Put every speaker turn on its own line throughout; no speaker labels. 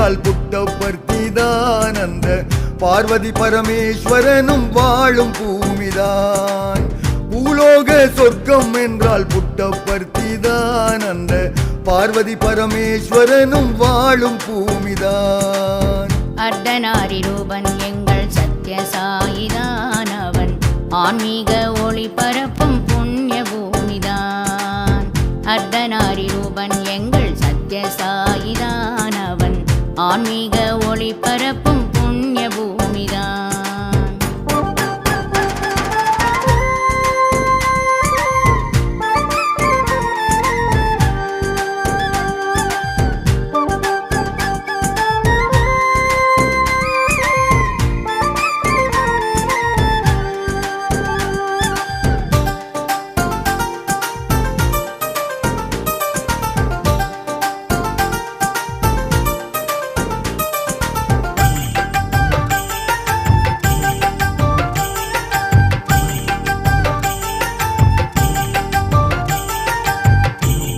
என்றால் புட்டபர்த்திதான், அந்த பார்வதி பரமேஸ்வரனும் வாழும் பூமிதான். பூலோக சொர்க்கம் என்றால் புட்டபர்த்திதான், அந்த பார்வதி பரமேஸ்வரனும் வாழும் பூமிதான்.
அர்த்தநாரி ரூபன் எங்கள் சத்ய சாயிதான், அவன் ஆன்மீக ஒளி பரப்பும் புண்ணிய பூமிதான். அர்த்தநாரி ரூபன் எங்கள் சத்ய சாயிதான், அவன் ஆன்மீக ஒளி பரப்பும் புண்ணிய பூமிதான்.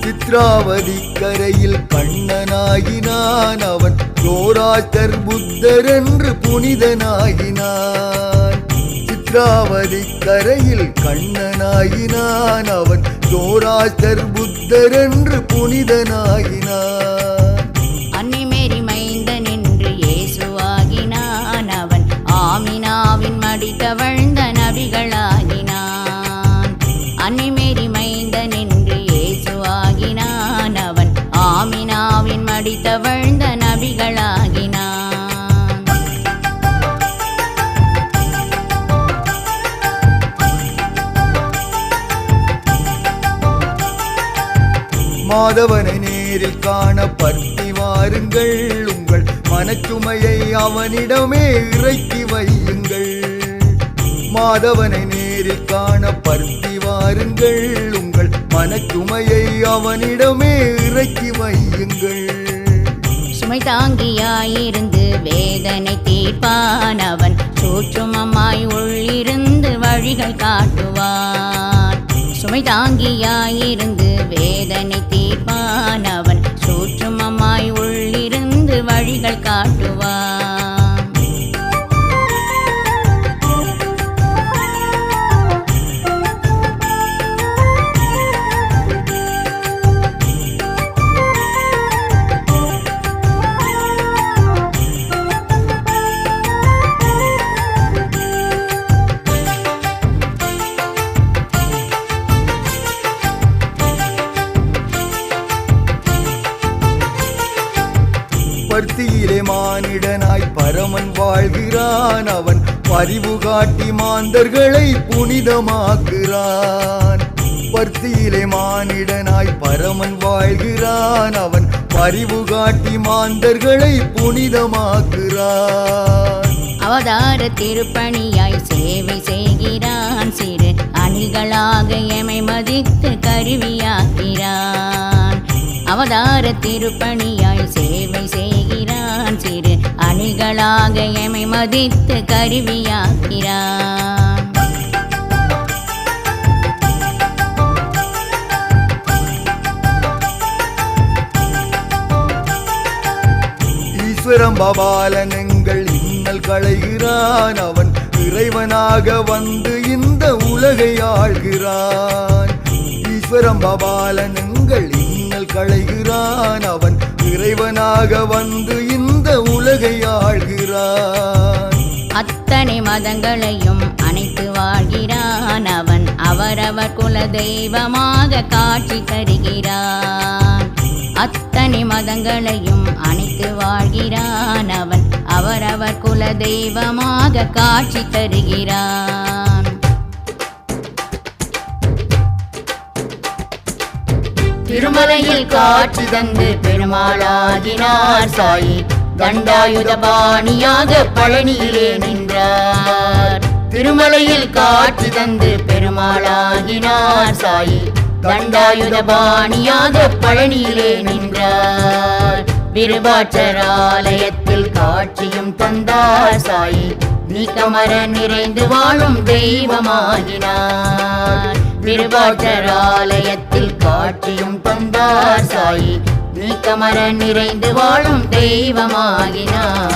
சித்ராவதி கரையில் கண்ணனாகினான், அவன் சோராஷ்டர் புத்தர் என்று புனிதனாகினான். சித்ராவதி கரையில் கண்ணனாகினான், அவன் சோராஷ்டர் புத்தர் என்று புனிதனாகினான்.
அன்னிமேரி மைந்தன் என்று இயேசுவாகினான், அவன் ஆமினாவின் மடி தவழ்ந்த நபிகளாகினான். அன்னிமேரி மைந்தன் என்று இயேசுவாகினான், அவன் ஆமினாவின் மடி தவழ்ந்த நபிகளாகினான்.
மாதவனை நேரில் காண பர்த்தி வாருங்கள், உங்கள் மனச்சுமையை அவனிடமே இறக்கி வையுங்கள். மாதவனை நேரில் காண பர்த்தி வாருங்கள், உங்கள் மனச்சுமையை அவனிடமே இறக்கி வையுங்கள்.
சுமை தாங்கியாயிருந்து வேதனை தீர்ப்பான், அவன் சூட்சுமமாய் உள்ளிருந்து வழிகள் காட்டுவான். சுமை தாங்கியாயிருந்து வேதனை தீர்ப்பான், அவன் சூட்சுமமாய் உள்ளிருந்து வழிகள் காட்டுவான்.
பர்த்தியிலே மானிடனாய் பரமன் வாழ்கிறான், அவன் பரிவு காட்டி மாந்தர்களை புனிதமாக்குறான். பர்த்தியிலே மானிடனாய் பரமன் வாழ்கிறான், அவன் பரிவு காட்டி மாந்தர்களை புனிதமாக்குறான்.
அவதார திருப்பணியாய் சேவை செய்கிறான், சிறு அணிகளாக எமை மதித்து கருவியாக்கிறான். அவதார திருப்பணியாய் சேவை செய்கிறான், சிறு அணிகளாக எமை மதித்து கருவியாக்கிறான்.
ஈஸ்வரம் பபாலன் எங்கள் இன்னல் களைகிறான், அவன் இறைவனாக வந்து இந்த உலகை ஆள்கிறான். ஈஸ்வரம் பபாலன் எங்கள் இன்னல் களைகிறான், அவன் இறைவனாக வந்து இந்த உலகை ஆள்கிறான்.
அத்தனை மதங்களையும் அனைத்து வாழ்கிறான், அவன் அவரவர் குல தெய்வமாக காட்சி தருகிறான். அத்தனை மதங்களையும் அனைத்து வாழ்கிறான், அவன் அவரவர் குல தெய்வமாக காட்சி தருகிறான். திருமலையில் காட்சி தந்து பெருமாளாகினார் சாயி, தண்டாயுதபாணியாக பழனியிலே நின்றார். திருமலையில் காட்சி தந்து பெருமாளாகினார் சாயி, தண்டாயுதபாணியாக பழனியிலே நின்றார். விருபாட்சராலயத்தில் காட்சியும் தந்தார் சாயி, நீக்கமர நிறைந்து வாழும் தெய்வமாகினார். விருபாட்சராலயத்தில் காட்சியும் தந்தார் சாயி, நீக்கமர நிறைந்து வாழும் தெய்வமாகினார்